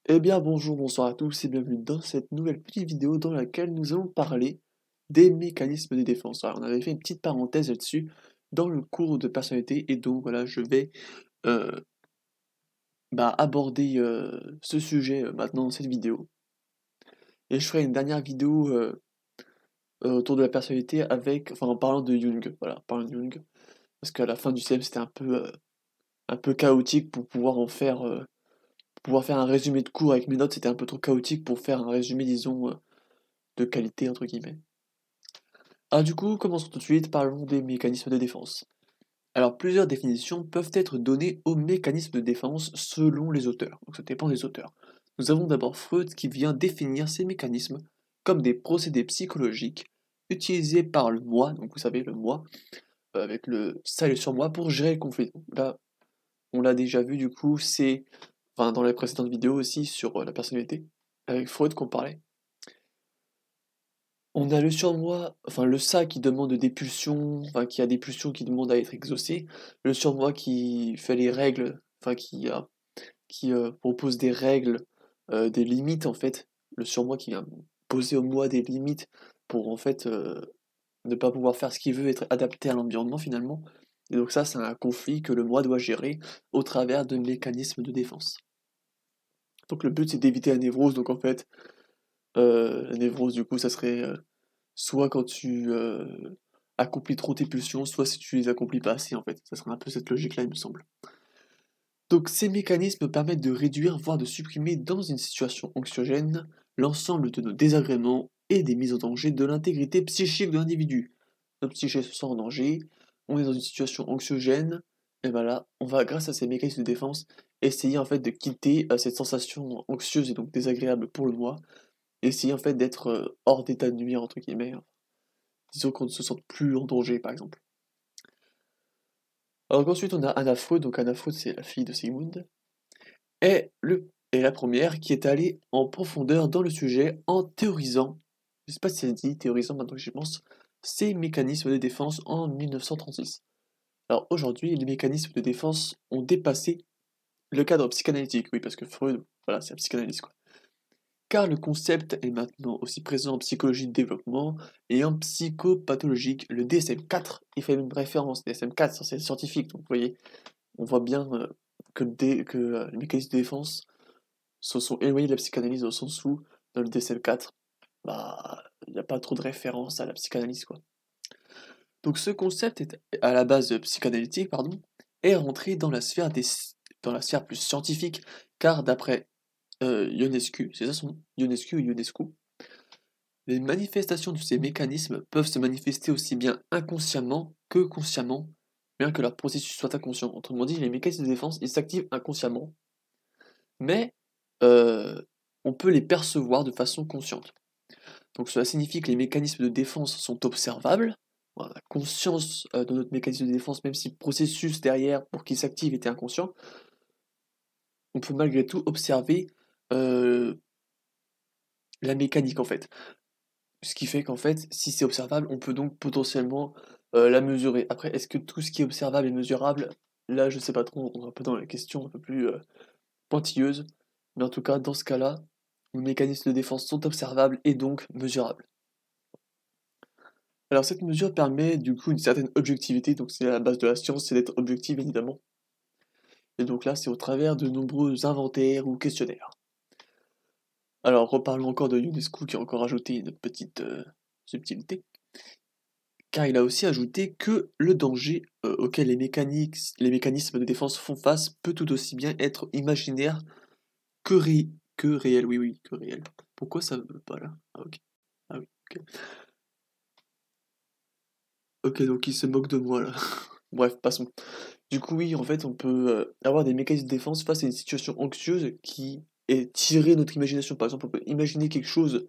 Eh bien bonjour, bonsoir à tous et bienvenue dans cette nouvelle petite vidéo dans laquelle nous allons parler des mécanismes de défense. Alors on avait fait une petite parenthèse là-dessus dans le cours de personnalité et donc voilà je vais euh, aborder ce sujet maintenant dans cette vidéo. Et je ferai une dernière vidéo autour de la personnalité en parlant de Jung, voilà, parlant de Jung, parce qu'à la fin du CM c'était un peu chaotique pour pouvoir faire un résumé de cours avec mes notes, c'était un peu trop chaotique pour faire un résumé disons de qualité entre guillemets. Ah du coup, commençons tout de suite, parlons des mécanismes de défense. Alors plusieurs définitions peuvent être données aux mécanismes de défense selon les auteurs, donc ça dépend des auteurs. Nous avons d'abord Freud qui vient définir ces mécanismes comme des procédés psychologiques utilisés par le moi, donc vous savez le moi, avec le ça et le surmoi pour gérer le conflit. Donc là, on l'a déjà vu du coup, dans les précédentes vidéos aussi sur la personnalité, avec Freud qu'on parlait. On a le surmoi, enfin le ça qui demande des pulsions, enfin qui a des pulsions qui demandent à être exaucées, le surmoi qui fait les règles, qui propose des règles, des limites en fait, le surmoi qui vient poser au moi des limites pour en fait ne pas pouvoir faire ce qu'il veut, être adapté à l'environnement finalement. Et donc ça c'est un conflit que le moi doit gérer au travers de mécanismes de défense. Donc le but c'est d'éviter la névrose, donc en fait la névrose du coup ça serait soit quand tu accomplis trop tes pulsions, soit si tu les accomplis pas assez en fait. Ça serait un peu cette logique-là, il me semble. Donc ces mécanismes permettent de réduire, voire de supprimer dans une situation anxiogène, l'ensemble de nos désagréments et des mises en danger de l'intégrité psychique de l'individu. Notre psyché se sent en danger, on est dans une situation anxiogène, et voilà, on va, grâce à ces mécanismes de défense, essayer en fait de quitter cette sensation anxieuse et donc désagréable pour le moi, et essayer en fait d'être hors d'état de nuire, entre guillemets, hein. Disons qu'on ne se sente plus en danger, par exemple. Alors qu'ensuite on a Anna Freud, donc Anna Freud c'est la fille de Sigmund, est la première qui est allée en profondeur dans le sujet en théorisant, je sais pas si ça se dit théorisant maintenant que j'y pense, ces mécanismes de défense en 1936. Alors aujourd'hui, les mécanismes de défense ont dépassé le cadre psychanalytique, oui, parce que Freud, voilà, c'est un psychanalyste, quoi. Car le concept est maintenant aussi présent en psychologie de développement et en psychopathologique. Le DSM-4, il fait une référence, DSM-4, c'est scientifique, donc vous voyez, on voit bien que les mécanismes de défense se sont éloignés de la psychanalyse au sens où, dans le DSM-4, il n'y a pas trop de référence à la psychanalyse, quoi. Donc ce concept est à la base psychanalytique, pardon, est rentré dans la sphère plus scientifique, car d'après Ionescu, c'est ça son nom, Ionescu ou Ionescu, les manifestations de ces mécanismes peuvent se manifester aussi bien inconsciemment que consciemment, bien que leur processus soit inconscient. Autrement dit, les mécanismes de défense, ils s'activent inconsciemment, mais euh, on peut les percevoir de façon consciente. Donc cela signifie que les mécanismes de défense sont observables, on a conscience de notre mécanisme de défense, même si le processus derrière pour qu'il s'active était inconscient, on peut malgré tout observer euh, la mécanique en fait. Ce qui fait qu'en fait, si c'est observable, on peut donc potentiellement la mesurer. Après, est-ce que tout ce qui est observable est mesurable? Là, je sais pas trop, on est un peu dans la question un peu plus pointilleuse. Mais en tout cas, dans ce cas-là, les mécanismes de défense sont observables et donc mesurables. Alors cette mesure permet du coup une certaine objectivité, donc c'est la base de la science, c'est d'être objectif évidemment. Et donc là, c'est au travers de nombreux inventaires ou questionnaires. Alors reparlons encore de Ionescu qui a encore ajouté une petite subtilité. Car il a aussi ajouté que le danger auquel les mécanismes de défense font face peut tout aussi bien être imaginaire que réel. Oui, oui, que réel. Pourquoi ça veut pas là? Ah, ok. Ah oui, ok. Ok, donc il se moque de moi là. Bref, passons. Du coup, oui, en fait, on peut avoir des mécanismes de défense face à une situation anxieuse qui est tirée de notre imagination. Par exemple, on peut imaginer quelque chose,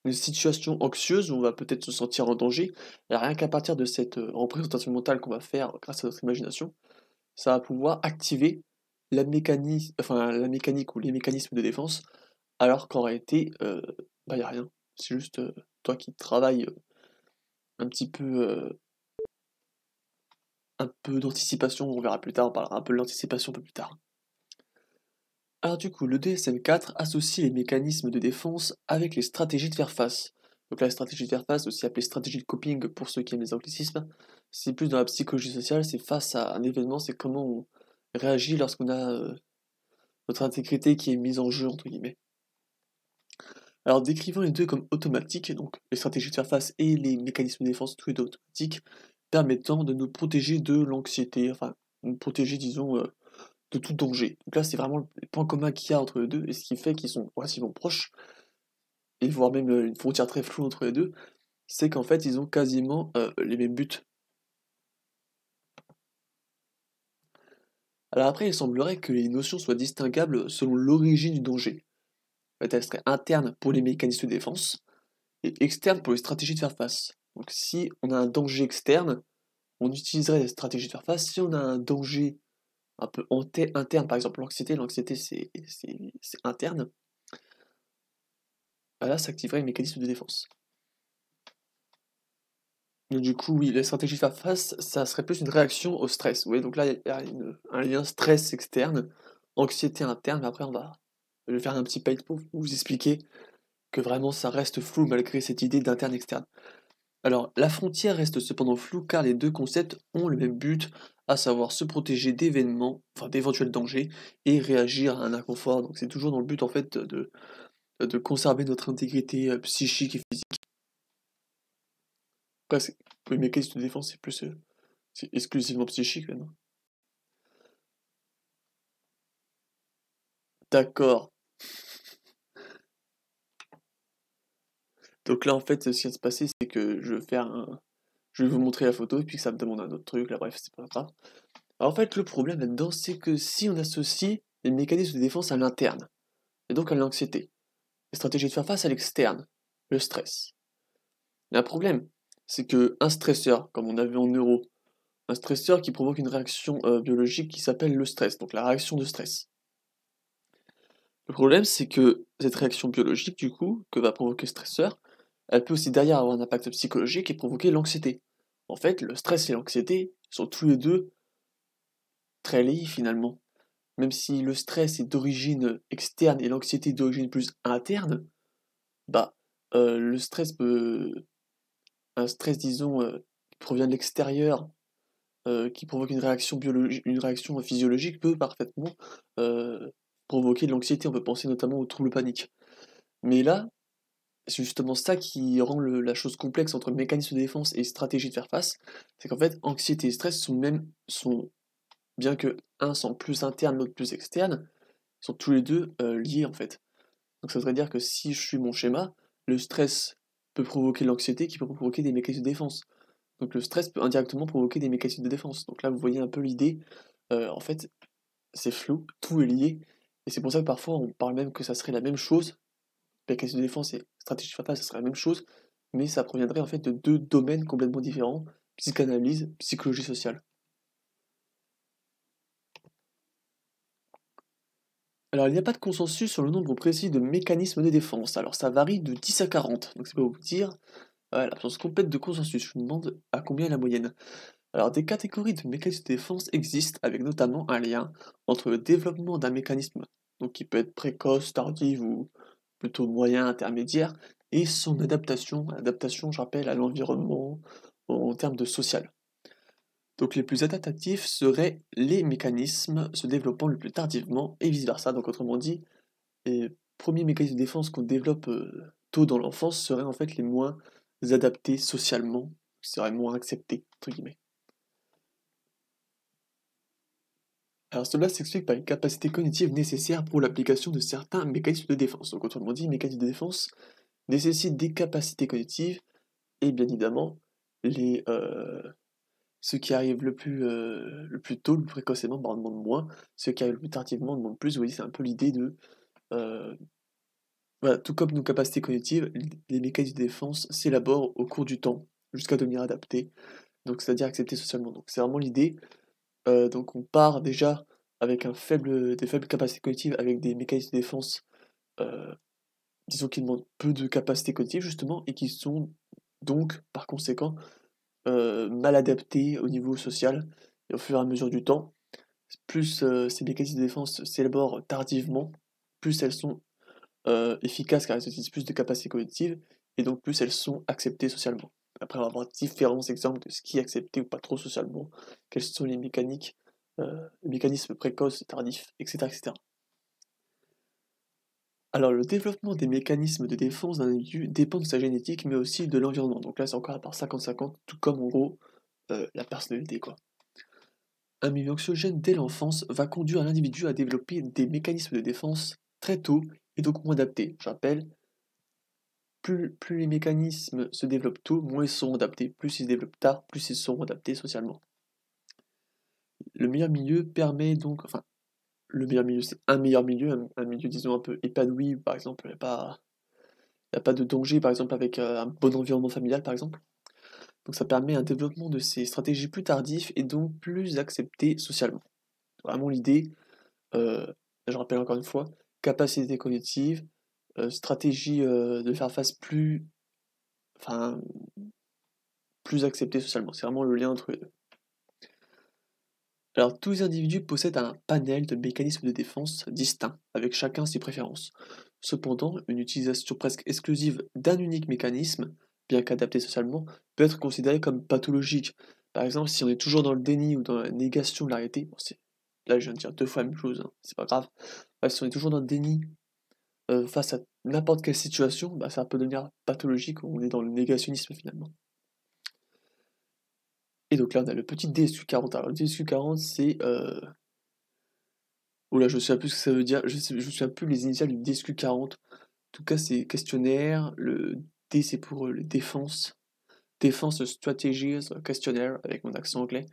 une situation anxieuse où on va peut-être se sentir en danger. Et rien qu'à partir de cette représentation mentale qu'on va faire grâce à notre imagination, ça va pouvoir activer la mécanique ou les mécanismes de défense, alors qu'en réalité, y a rien. C'est juste toi qui travailles un petit un peu d'anticipation, on verra plus tard, on parlera un peu de l'anticipation un peu plus tard. Alors du coup, le DSM-4 associe les mécanismes de défense avec les stratégies de faire face. Donc la stratégie de faire face, aussi appelée stratégie de coping pour ceux qui aiment les anglicismes, c'est plus dans la psychologie sociale, c'est face à un événement, c'est comment on réagit lorsqu'on a notre intégrité qui est mise en jeu, entre guillemets. Alors décrivant les deux comme automatiques, donc les stratégies de faire face et les mécanismes de défense tous les deux automatiques, permettant de nous protéger de l'anxiété, enfin, nous protéger, disons, de tout danger. Donc là, c'est vraiment le point commun qu'il y a entre les deux, et ce qui fait qu'ils sont relativement proches, et voire même une frontière très floue entre les deux, c'est qu'en fait, ils ont quasiment les mêmes buts. Alors après, il semblerait que les notions soient distinguables selon l'origine du danger. En fait, elles seraient internes pour les mécanismes de défense, et externes pour les stratégies de faire face. Donc si on a un danger externe, on utiliserait les stratégies de faire face. Si on a un danger un peu interne, par exemple l'anxiété c'est interne, bah là ça activerait les mécanismes de défense. Donc du coup, oui, la stratégie de faire face, ça serait plus une réaction au stress. Vous voyez, donc là, il y a un lien stress externe, anxiété interne, mais après je vais faire un petit paint pour vous expliquer que vraiment ça reste flou malgré cette idée d'interne-externe. Alors, la frontière reste cependant floue car les deux concepts ont le même but, à savoir se protéger d'événements, enfin d'éventuels dangers, et réagir à un inconfort. Donc c'est toujours dans le but en fait de conserver notre intégrité psychique et physique. Après, le mécanisme de défense, c'est plus c'est exclusivement psychique maintenant. D'accord. Donc là, en fait, ce qui va se passer, c'est que je vais vous montrer la photo et puis que ça me demande un autre truc. Là, bref, c'est pas grave. Alors, en fait, le problème là-dedans, c'est que si on associe les mécanismes de défense à l'interne, et donc à l'anxiété, les stratégies de faire face à l'externe, le stress. Il y a un problème, c'est que un stresseur, comme on a vu en neuro, un stresseur qui provoque une réaction biologique qui s'appelle le stress, donc la réaction de stress. Le problème, c'est que cette réaction biologique, du coup, que va provoquer le stresseur, elle peut aussi derrière avoir un impact psychologique et provoquer l'anxiété. En fait, le stress et l'anxiété sont tous les deux très liés finalement. Même si le stress est d'origine externe et l'anxiété d'origine plus interne, bah, le stress peut... Un stress, disons, qui provient de l'extérieur, qui provoque une réaction physiologique, peut parfaitement euh, provoquer de l'anxiété. On peut penser notamment aux troubles paniques. Mais là, c'est justement ça qui rend la chose complexe entre mécanisme de défense et stratégie de faire face, c'est qu'en fait, anxiété et stress bien que un soit plus interne, l'autre plus externe, sont tous les deux liés en fait. Donc ça voudrait dire que si je suis mon schéma, le stress peut provoquer l'anxiété qui peut provoquer des mécanismes de défense. Donc le stress peut indirectement provoquer des mécanismes de défense. Donc là, vous voyez un peu l'idée. En fait, c'est flou, tout est lié. Et c'est pour ça que parfois on parle même que ça serait la même chose. Mécanisme de défense et stratégie de face, ça serait la même chose. Mais ça proviendrait en fait de deux domaines complètement différents. Psychanalyse, psychologie sociale. Alors il n'y a pas de consensus sur le nombre précis de mécanismes de défense. Alors ça varie de 10 à 40. Donc c'est pas vous dire l'absence complète de consensus. Je vous demande à combien est la moyenne. Alors, des catégories de mécanismes de défense existent, avec notamment un lien entre le développement d'un mécanisme, donc qui peut être précoce, tardive ou plutôt moyen, intermédiaire, et son adaptation. Adaptation, je rappelle, à l'environnement en termes de social. Donc, les plus adaptatifs seraient les mécanismes se développant le plus tardivement et vice-versa. Donc, autrement dit, les premiers mécanismes de défense qu'on développe tôt dans l'enfance seraient en fait les moins adaptés socialement, seraient moins acceptés, entre guillemets. Alors cela s'explique par une capacité cognitive nécessaire pour l'application de certains mécanismes de défense. Donc autrement dit, mécanismes de défense nécessitent des capacités cognitives et bien évidemment les, ceux qui arrivent le plus tôt, le plus précocement, bah, en demandent moins, ceux qui arrivent le plus tardivement en demandent plus. Vous voyez, c'est un peu l'idée de... euh, voilà, tout comme nos capacités cognitives, les mécanismes de défense s'élaborent au cours du temps jusqu'à devenir adaptés, donc c'est-à-dire acceptés socialement. Donc c'est vraiment l'idée. Donc on part déjà avec des faibles capacités cognitives, avec des mécanismes de défense, euh, disons qui demandent peu de capacités cognitives justement, et qui sont donc par conséquent mal adaptés au niveau social. Et au fur et à mesure du temps, plus ces mécanismes de défense s'élaborent tardivement, plus elles sont efficaces car elles utilisent plus de capacités cognitives, et donc plus elles sont acceptées socialement. Après, on va avoir différents exemples de ce qui est accepté ou pas trop socialement, quels sont les mécanismes précoces et tardifs, etc., etc. Alors, le développement des mécanismes de défense d'un individu dépend de sa génétique, mais aussi de l'environnement. Donc là, c'est encore à part 50-50, tout comme en gros la personnalité, quoi. Un milieu anxiogène dès l'enfance va conduire l'individu à développer des mécanismes de défense très tôt et donc moins adaptés. Je rappelle, plus les mécanismes se développent tôt, moins ils seront adaptés. Plus ils se développent tard, plus ils seront adaptés socialement. Le meilleur milieu permet donc, enfin, le meilleur milieu, c'est un meilleur milieu, un milieu, disons, un peu épanoui, par exemple, il n'y a pas de danger, par exemple, avec un bon environnement familial, par exemple. Donc ça permet un développement de ces stratégies plus tardif et donc plus acceptées socialement. Vraiment l'idée, euh, je rappelle encore une fois, capacité cognitive, stratégie de faire face enfin, plus acceptée socialement. C'est vraiment le lien entre les deux. Alors, tous les individus possèdent un panel de mécanismes de défense distincts, avec chacun ses préférences. Cependant, une utilisation presque exclusive d'un unique mécanisme, bien qu'adapté socialement, peut être considérée comme pathologique. Par exemple, si on est toujours dans le déni ou dans la négation de la réalité, bon, là je viens de dire deux fois la même chose, hein, c'est pas grave. Bref, si on est toujours dans le déni face à n'importe quelle situation, bah, ça peut devenir pathologique, on est dans le négationnisme finalement. Et donc là, on a le petit DSQ40. Alors, le DSQ40, c'est oula, je ne sais plus ce que ça veut dire, je me souviens plus les initiales du DSQ40. En tout cas, c'est questionnaire, le D c'est pour les défenses, Defense Strategies Questionnaire, avec mon accent anglais.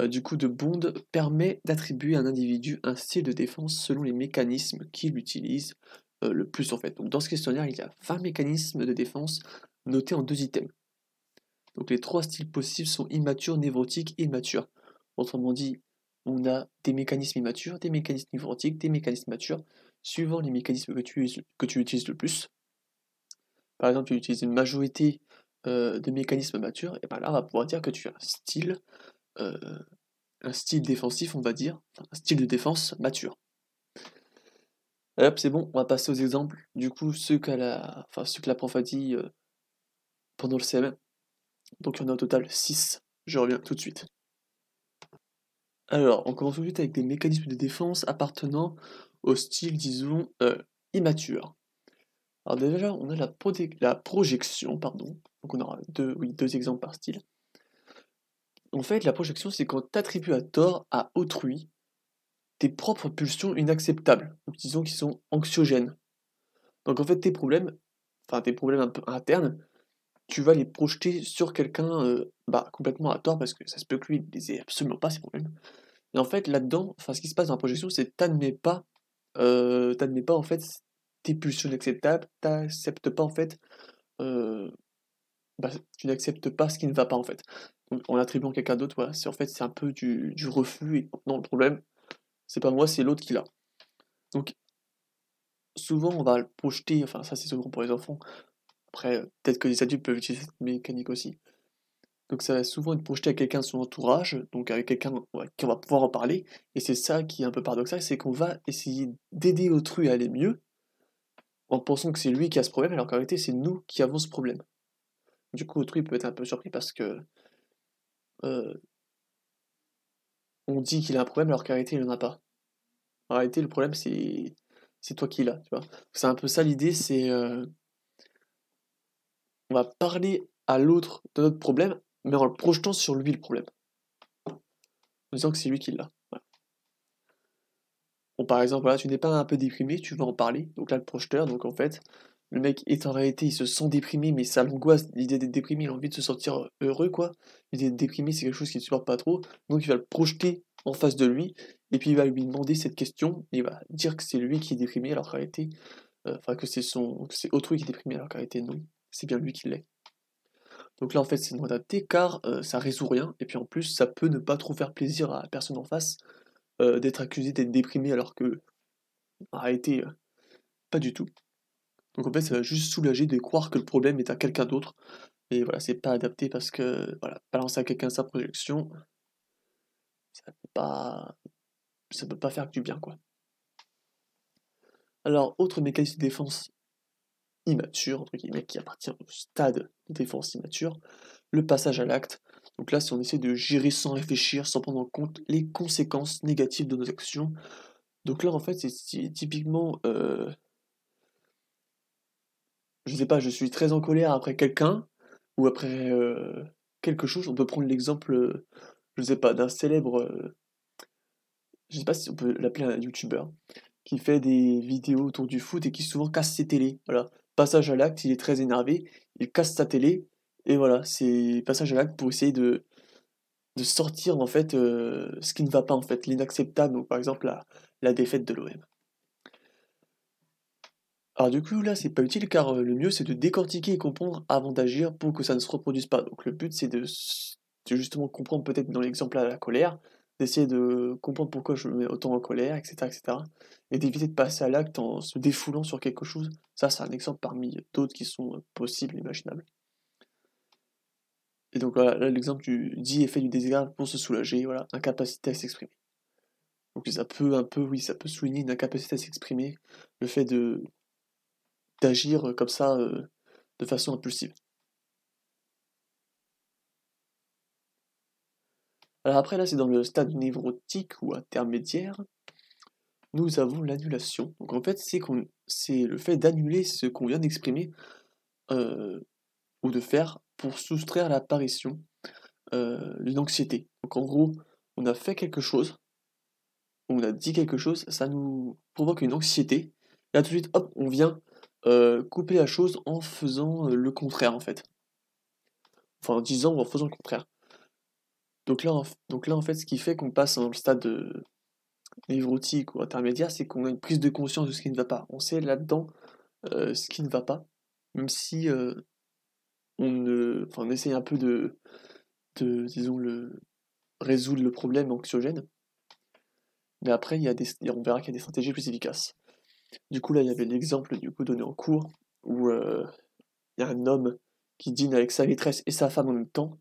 Du coup, de Bond permet d'attribuer à un individu un style de défense selon les mécanismes qu'il utilise le plus en fait. Donc dans ce questionnaire, il y a 20 mécanismes de défense notés en 2 items. Donc les 3 styles possibles sont immature, névrotique et mature. Autrement dit, on a des mécanismes immatures, des mécanismes névrotiques, des mécanismes matures, suivant les mécanismes que tu utilises le plus. Par exemple, tu utilises une majorité de mécanismes matures, et bien là, on va pouvoir dire que tu as euh, un style défensif, on va dire, enfin, un style de défense mature. Et hop, c'est bon, on va passer aux exemples. Du coup, ceux que la prof a dit pendant le CM. Donc il y en a au total 6. Je reviens tout de suite. Alors, on commence tout de suite avec des mécanismes de défense appartenant au style, disons, immature. Alors déjà, on a la projection, pardon. Donc on aura deux exemples par style. En fait, la projection, c'est quand tu attribues à tort à autrui tes propres pulsions inacceptables, ou disons qui sont anxiogènes. Donc en fait, tes problèmes un peu internes, tu vas les projeter sur quelqu'un complètement à tort, parce que ça se peut que lui, il les ait absolument pas, ces problèmes. Et en fait, là-dedans, enfin, ce qui se passe dans la projection, c'est que t'admets pas en fait tes pulsions inacceptables, t'acceptes pas en fait, euh, tu n'acceptes pas ce qui ne va pas en fait. Donc, en l'attribuant à quelqu'un d'autre, voilà, c'est un peu du refus, et non, le problème, c'est pas moi, c'est l'autre qui l'a. Donc, souvent, on va le projeter, enfin, ça c'est souvent pour les enfants, après, peut-être que les adultes peuvent utiliser cette mécanique aussi. Donc ça va souvent être projeté à quelqu'un de son entourage, donc avec quelqu'un qui on va pouvoir en parler, et c'est ça qui est un peu paradoxal, c'est qu'on va essayer d'aider autrui à aller mieux, en pensant que c'est lui qui a ce problème, alors qu'en réalité c'est nous qui avons ce problème. Du coup, autrui peut être un peu surpris parce que euh, on dit qu'il a un problème alors qu'en réalité il n'en a pas. En réalité le problème c'est toi qui l'as, tu vois. C'est un peu ça l'idée, c'est on va parler à l'autre de notre problème, mais en le projetant sur lui le problème, en disant que c'est lui qui l'a. Voilà. Bon, par exemple, voilà, tu n'es pas un peu déprimé, tu vas en parler. Donc là, le projeteur, donc en fait, le mec est en réalité, il se sent déprimé, mais ça l'angoisse, l'idée d'être déprimé, il a envie de se sentir heureux, quoi. L'idée d'être déprimé, c'est quelque chose qu'il ne supporte pas trop. Donc il va le projeter en face de lui, et puis il va lui demander cette question, et il va dire que c'est lui qui est déprimé, alors qu'en réalité, que c'est autrui qui est déprimé, alors qu'en réalité, non, c'est bien lui qui l'est. Donc là, en fait, c'est non adapté, car ça résout rien, et puis en plus, ça peut ne pas trop faire plaisir à la personne en face, d'être accusé d'être déprimé, alors que, en réalité, pas du tout. Donc en fait, ça va juste soulager de croire que le problème est à quelqu'un d'autre. Et voilà, c'est pas adapté parce que voilà, balancer à quelqu'un sa projection, ça peut pas, ça peut pas faire que du bien, quoi. Alors, autre mécanisme de défense immature, entre guillemets, qui appartient au stade de défense immature, le passage à l'acte. Donc là, c'est on essaie de gérer sans réfléchir, sans prendre en compte les conséquences négatives de nos actions. Donc là, en fait, c'est typiquement, je sais pas, je suis très en colère après quelqu'un, ou après quelque chose. On peut prendre l'exemple, je sais pas, d'un célèbre, je sais pas si on peut l'appeler un youtubeur, qui fait des vidéos autour du foot et qui souvent casse ses télés. Voilà. Passage à l'acte, il est très énervé, il casse sa télé, et voilà, c'est passage à l'acte pour essayer de sortir en fait ce qui ne va pas en fait, l'inacceptable, donc par exemple la défaite de l'OM. Alors du coup là c'est pas utile car le mieux c'est de décortiquer et comprendre avant d'agir pour que ça ne se reproduise pas. Donc le but c'est de justement comprendre peut-être dans l'exemple à la colère, d'essayer de comprendre pourquoi je me mets autant en colère, etc. etc. Et d'éviter de passer à l'acte en se défoulant sur quelque chose. Ça c'est un exemple parmi d'autres qui sont possibles, imaginables. Et donc voilà, là l'exemple du dit effet du désagréable pour se soulager, voilà, incapacité à s'exprimer. Donc ça peut un peu, oui, ça peut souligner une incapacité à s'exprimer, le fait de d'agir comme ça de façon impulsive. Alors après là c'est dans le stade névrotique ou intermédiaire, nous avons l'annulation. Donc en fait c'est le fait d'annuler ce qu'on vient d'exprimer euh, ou de faire pour soustraire l'apparition d'une anxiété. Donc en gros, on a fait quelque chose, on a dit quelque chose, ça nous provoque une anxiété, et là tout de suite, hop, on vient couper la chose en faisant le contraire en fait. Enfin en disant ou en faisant le contraire. Donc là, en fait, ce qui fait qu'on passe dans le stade névrotique ou intermédiaire, c'est qu'on a une prise de conscience de ce qui ne va pas. On sait là-dedans ce qui ne va pas, même si on essaye un peu disons, résoudre le problème anxiogène. Mais après, on verra qu'il y a des stratégies plus efficaces. Du coup, là, il y avait l'exemple du coup donné en cours où il y a un homme qui dîne avec sa maîtresse et sa femme en même temps.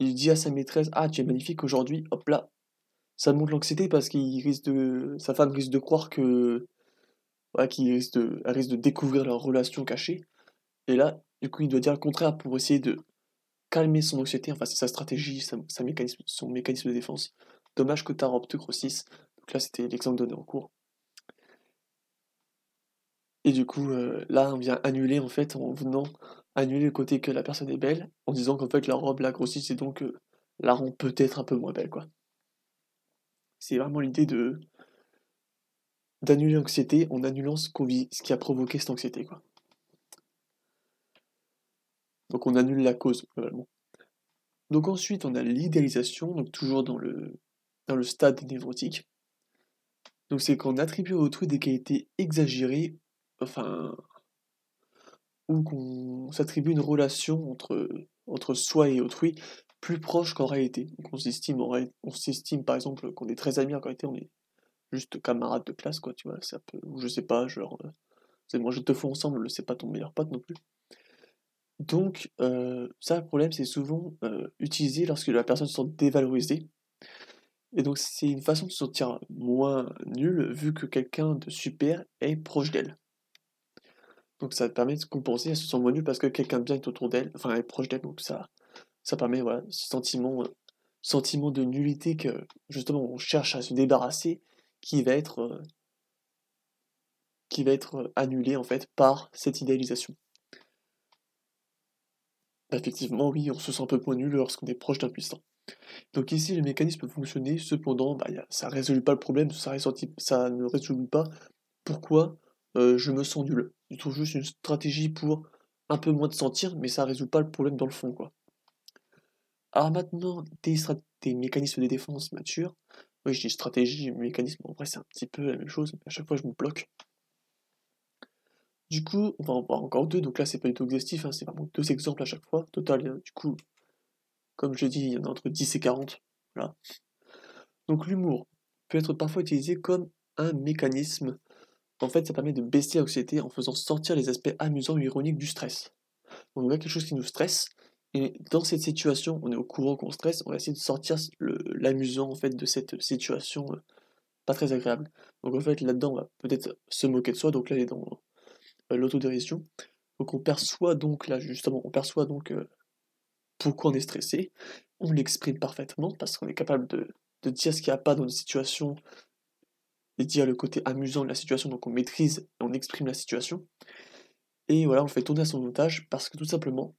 Il dit à sa maîtresse: «Ah, tu es magnifique aujourd'hui», hop là, ça monte l'anxiété parce sa femme risque de croire que, ouais, elle risque de découvrir leur relation cachée. Et là, du coup, il doit dire le contraire pour essayer de calmer son anxiété. Enfin, c'est sa stratégie, son mécanisme de défense. Dommage que Tarop te grossisse. Donc là, c'était l'exemple donné en cours. Et du coup, là, on vient annuler, en fait, en venant annuler le côté que la personne est belle, en disant qu'en fait, la robe la grossisse et donc la rend peut-être un peu moins belle, quoi. C'est vraiment l'idée de d'annuler l'anxiété en annulant ce qui a provoqué cette anxiété, quoi. Donc on annule la cause, globalement. Donc ensuite, on a l'idéalisation, donc toujours dans le stade névrotique. Donc c'est qu'on attribue à autrui des qualités exagérées, enfin, ou qu'on s'attribue une relation entre soi et autrui plus proche qu'en réalité. Donc on s'estime par exemple qu'on est très amis, en réalité on est juste camarades de classe, quoi, tu vois, ça peut, ou je sais pas, genre, c'est manger deux fois ensemble, c'est pas ton meilleur pote non plus. Donc, ça, le problème, c'est souvent utilisé lorsque la personne se sent dévalorisée. Et donc, c'est une façon de se sentir moins nul vu que quelqu'un de super est proche d'elle. Donc, ça permet de compenser, elle se sent moins nulle parce que quelqu'un de bien est autour d'elle, enfin, est proche d'elle. Donc, ça permet, voilà, ce sentiment de nullité que justement on cherche à se débarrasser qui va être, euh, qui va être annulé en fait par cette idéalisation. Effectivement, oui, on se sent un peu moins nul lorsqu'on est proche d'un puissant. Donc ici, le mécanisme peut fonctionner, cependant, bah, ça ne résout pas le problème, ça ne résout pas pourquoi je me sens nul. Je trouve juste une stratégie pour un peu moins de sentir, mais ça ne résout pas le problème dans le fond, quoi. Alors maintenant, des mécanismes de défense matures. Oui, je dis stratégie, mécanisme, en vrai c'est un petit peu la même chose, mais à chaque fois je me bloque. Du coup, on va en voir encore deux, donc là c'est pas du tout exhaustif, hein, c'est vraiment deux exemples à chaque fois. Total, du coup, comme je dis, il y en a entre 10 et 40. Voilà. Donc l'humour peut être parfois utilisé comme un mécanisme. En fait, ça permet de baisser l'anxiété en faisant sortir les aspects amusants ou ironiques du stress. Donc on a quelque chose qui nous stresse, et dans cette situation, on est au courant qu'on stresse, on va essayer de sortir l'amusant en fait de cette situation pas très agréable. Donc en fait, là-dedans, on va peut-être se moquer de soi, donc là, il est dans l'autodérision. Donc on perçoit donc, là, justement, on perçoit donc pourquoi on est stressé, on l'exprime parfaitement, parce qu'on est capable de dire ce qu'il n'y a pas dans une situation, et dire le côté amusant de la situation, donc on maîtrise, et on exprime la situation. Et voilà, on le fait tourner à son montage, parce que tout simplement,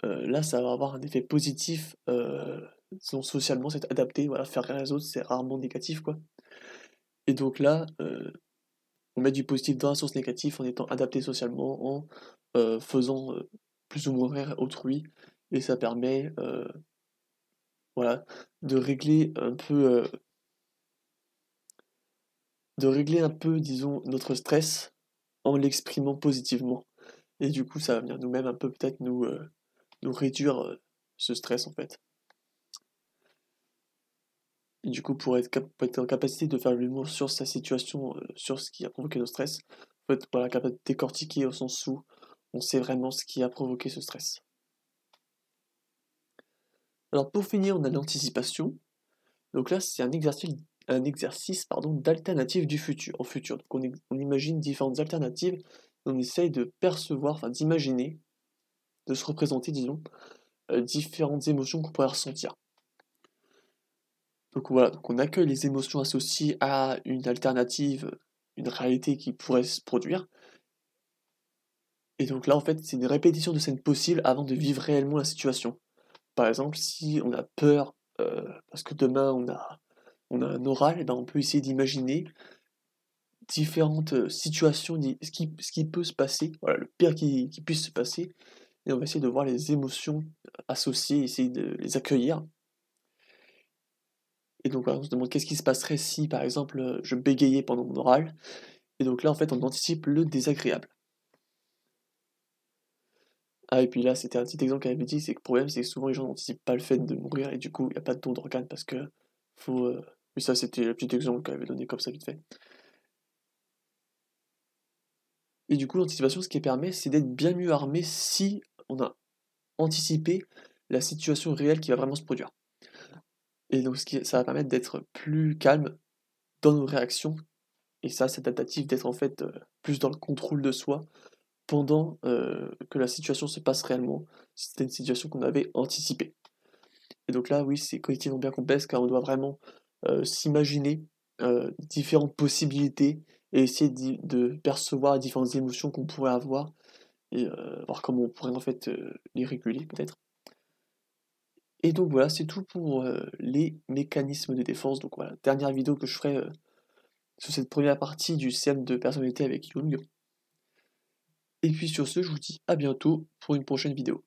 là, ça va avoir un effet positif, disons socialement, c'est adapté, voilà, faire rire les autres, c'est rarement négatif, quoi. Et donc là, on met du positif dans la source négative en étant adapté socialement, en faisant plus ou moins rire autrui, et ça permet, voilà, de régler un peu, disons, notre stress en l'exprimant positivement. Et du coup, ça va venir nous-mêmes un peu peut-être nous réduire ce stress en fait. Et du coup, pour être en capacité de faire l'humour sur sa situation, sur ce qui a provoqué le stress, faut être voilà, capable de décortiquer au sens où on sait vraiment ce qui a provoqué ce stress. Alors pour finir, on a l'anticipation. Donc là, c'est un exercice pardon, d'alternative du futur, au futur. Donc on imagine différentes alternatives, et on essaye de percevoir, enfin d'imaginer, de se représenter, disons, différentes émotions qu'on pourrait ressentir. Donc voilà, donc on accueille les émotions associées à une alternative, une réalité qui pourrait se produire. Et donc là, en fait, c'est une répétition de scènes possibles avant de vivre réellement la situation. Par exemple, si on a peur, parce que demain on a un oral, et ben on peut essayer d'imaginer différentes situations, ce qui peut se passer, voilà, le pire qui puisse se passer, et on va essayer de voir les émotions associées, essayer de les accueillir. Et donc voilà, on se demande qu'est-ce qui se passerait si, par exemple, je bégayais pendant mon oral, et donc là, en fait, on anticipe le désagréable. Ah, et puis là, c'était un petit exemple qu'elle avait dit, c'est que le problème, c'est que souvent les gens n'anticipent pas le fait de mourir, et du coup, il n'y a pas de don d'organes parce que faut. Oui, ça, c'était le petit exemple qu'elle avait donné comme ça, vite fait. Et du coup, l'anticipation, ce qui permet, c'est d'être bien mieux armé si on a anticipé la situation réelle qui va vraiment se produire. Et donc, ça va permettre d'être plus calme dans nos réactions, et ça, c'est adaptatif d'être en fait plus dans le contrôle de soi pendant que la situation se passe réellement, si c'était une situation qu'on avait anticipée. Et donc là, oui, c'est collectivement bien complexe car on doit vraiment s'imaginer différentes possibilités et essayer de percevoir les différentes émotions qu'on pourrait avoir et voir comment on pourrait en fait les réguler peut-être. Et donc voilà, c'est tout pour les mécanismes de défense. Donc voilà, dernière vidéo que je ferai sur cette première partie du CM de personnalité avec Jung. Et puis sur ce, je vous dis à bientôt pour une prochaine vidéo.